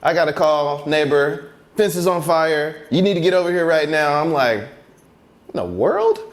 I got a call, neighbor, fence is on fire. You need to get over here right now. I'm like, in the world?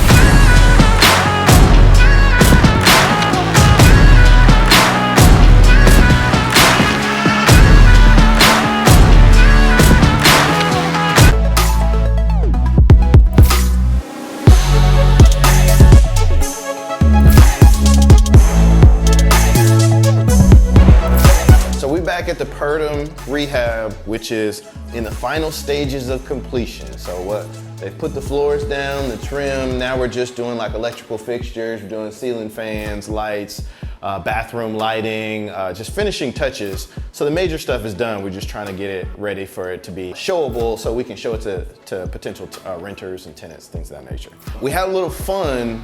Back at the Purdom rehab, which is in the final stages of completion. So they put the floors down, the trim, now we're just doing like electrical fixtures, we're doing ceiling fans, lights, bathroom lighting, just finishing touches. So the major stuff is done, we're just trying to get it ready for it to be showable so we can show it to potential renters and tenants, things of that nature. We had a little fun.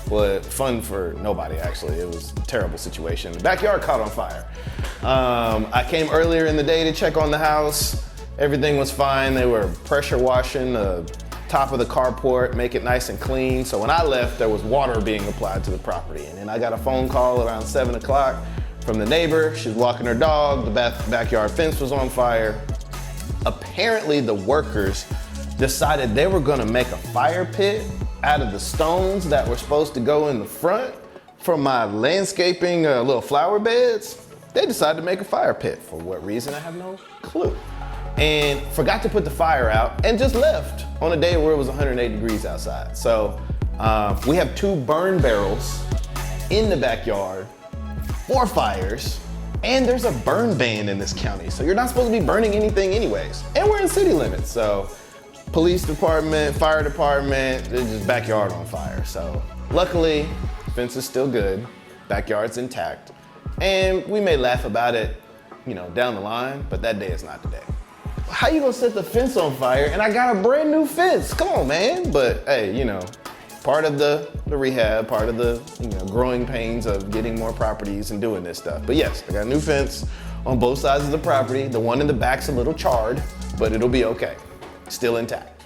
Well, fun for nobody, actually. It was a terrible situation. The backyard caught on fire. I came earlier in the day to check on the house. Everything was fine. They were pressure washing the top of the carport, make it nice and clean. So when I left, there was water being applied to the property. And then I got a phone call around 7 o'clock from the neighbor. She was walking her dog. The backyard fence was on fire. Apparently, the workers decided they were gonna make a fire pit out of the stones that were supposed to go in the front from my landscaping little flower beds. They decided to make a fire pit. For what reason, I have no clue. And forgot to put the fire out and just left on a day where it was 108 degrees outside. So we have 2 burn barrels in the backyard for fires, and there's a burn ban in this county. So you're not supposed to be burning anything anyways. And we're in city limits, so police department, fire department, they're just backyard on fire. So luckily, fence is still good, backyard's intact. And we may laugh about it, down the line, but that day is not the day. How you gonna set the fence on fire and I got a brand new fence? Come on, man. But hey, part of the rehab, part of the growing pains of getting more properties and doing this stuff. But yes, I got a new fence on both sides of the property. The one in the back's a little charred, but it'll be okay. Still intact.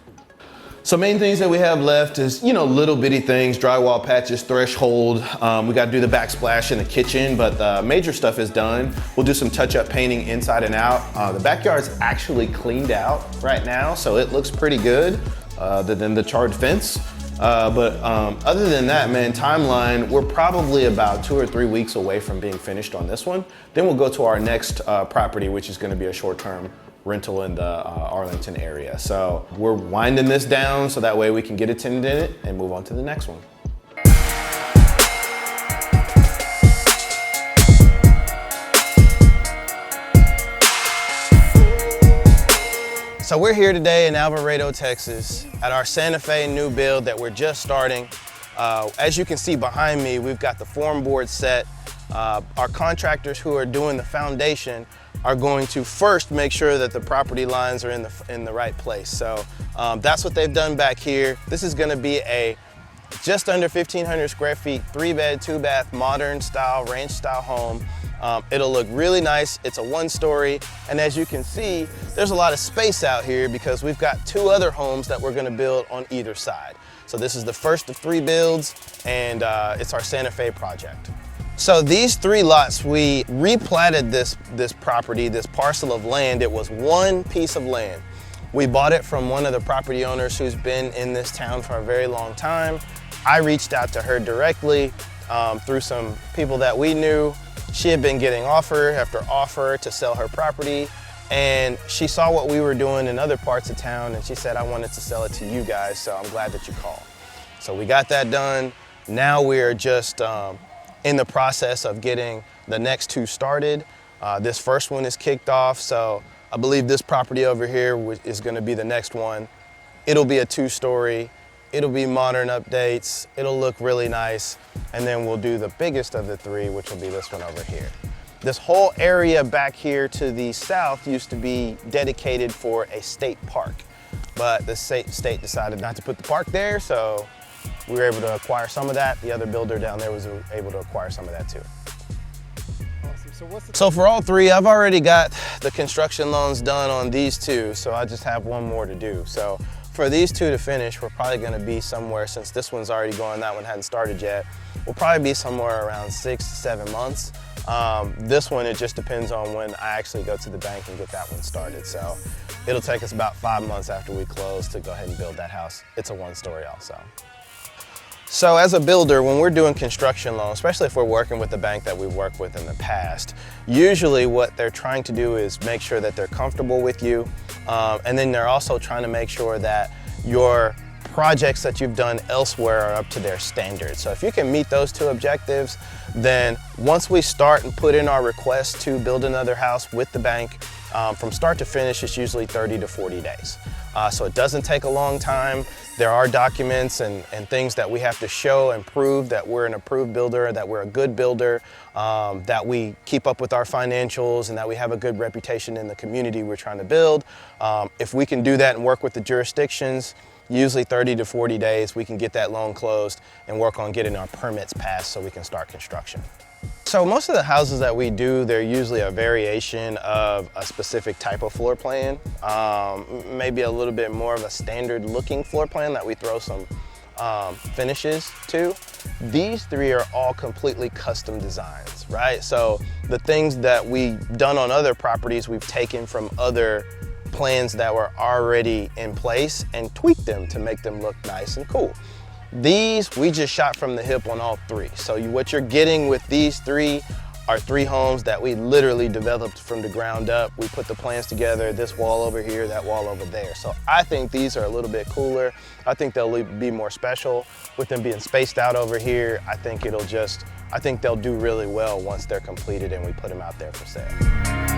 So main things that we have left is, little bitty things, drywall patches, threshold. We got to do the backsplash in the kitchen, but the major stuff is done. We'll do some touch-up painting inside and out. The backyard's actually cleaned out right now, so it looks pretty good, other than the charred fence. But other than that, man, timeline, we're probably about 2 or 3 weeks away from being finished on this one. Then we'll go to our next property, which is going to be a short-term rental in the Arlington area. So we're winding this down so that way we can get a tenant in it and move on to the next one. So we're here today in Alvarado, Texas at our Santa Fe new build that we're just starting. As you can see behind me, we've got the form board set. Our contractors who are doing the foundation are going to first make sure that the property lines are in the right place. So that's what they've done back here. This is gonna be a just under 1,500 square feet, 3-bed, 2-bath, modern style, ranch style home. It'll look really nice. It's a 1-story. And as you can see, there's a lot of space out here because we've got 2 other homes that we're gonna build on either side. So this is the first of 3 builds, and it's our Santa Fe project. So these 3 lots, we replatted this property, this parcel of land. It was 1 piece of land. We bought it from one of the property owners who's been in this town for a very long time. I reached out to her directly through some people that we knew. She had been getting offer after offer to sell her property, and she saw what we were doing in other parts of town, and she said, I wanted to sell it to you guys, so I'm glad that you called. So we got that done. Now we're just in the process of getting the next 2 started. This first one is kicked off, so I believe this property over here is gonna be the next one. It'll be a 2-story, it'll be modern updates, it'll look really nice, and then we'll do the biggest of the 3, which will be this one over here. This whole area back here to the south used to be dedicated for a state park, but the state decided not to put the park there, so we were able to acquire some of that. The other builder down there was able to acquire some of that too. Awesome. So for all 3, I've already got the construction loans done on these 2, so I just have 1 more to do. So for these 2 to finish, we're probably gonna be somewhere, since this one's already going, that one hadn't started yet, we'll probably be somewhere around 6 to 7 months. This one, it just depends on when I actually go to the bank and get that one started. So it'll take us about 5 months after we close to go ahead and build that house. It's a 1-story also. So as a builder, when we're doing construction loans, especially if we're working with a bank that we've worked with in the past, usually what they're trying to do is make sure that they're comfortable with you. And then they're also trying to make sure that your projects that you've done elsewhere are up to their standards. So if you can meet those 2 objectives, then once we start and put in our request to build another house with the bank, from start to finish, it's usually 30 to 40 days. So it doesn't take a long time. There are documents and things that we have to show and prove that we're an approved builder, that we're a good builder, that we keep up with our financials, and that we have a good reputation in the community we're trying to build. If we can do that and work with the jurisdictions, usually 30 to 40 days, we can get that loan closed and work on getting our permits passed so we can start construction. So most of the houses that we do, they're usually a variation of a specific type of floor plan, maybe a little bit more of a standard looking floor plan that we throw some finishes to. These 3 are all completely custom designs, right? So the things that we've done on other properties, we've taken from other plans that were already in place and tweaked them to make them look nice and cool. These, we just shot from the hip on all 3. So what you're getting with these 3 are 3 homes that we literally developed from the ground up. We put the plans together, this wall over here, that wall over there. So I think these are a little bit cooler. I think they'll be more special with them being spaced out over here. I think they'll do really well once they're completed and we put them out there for sale.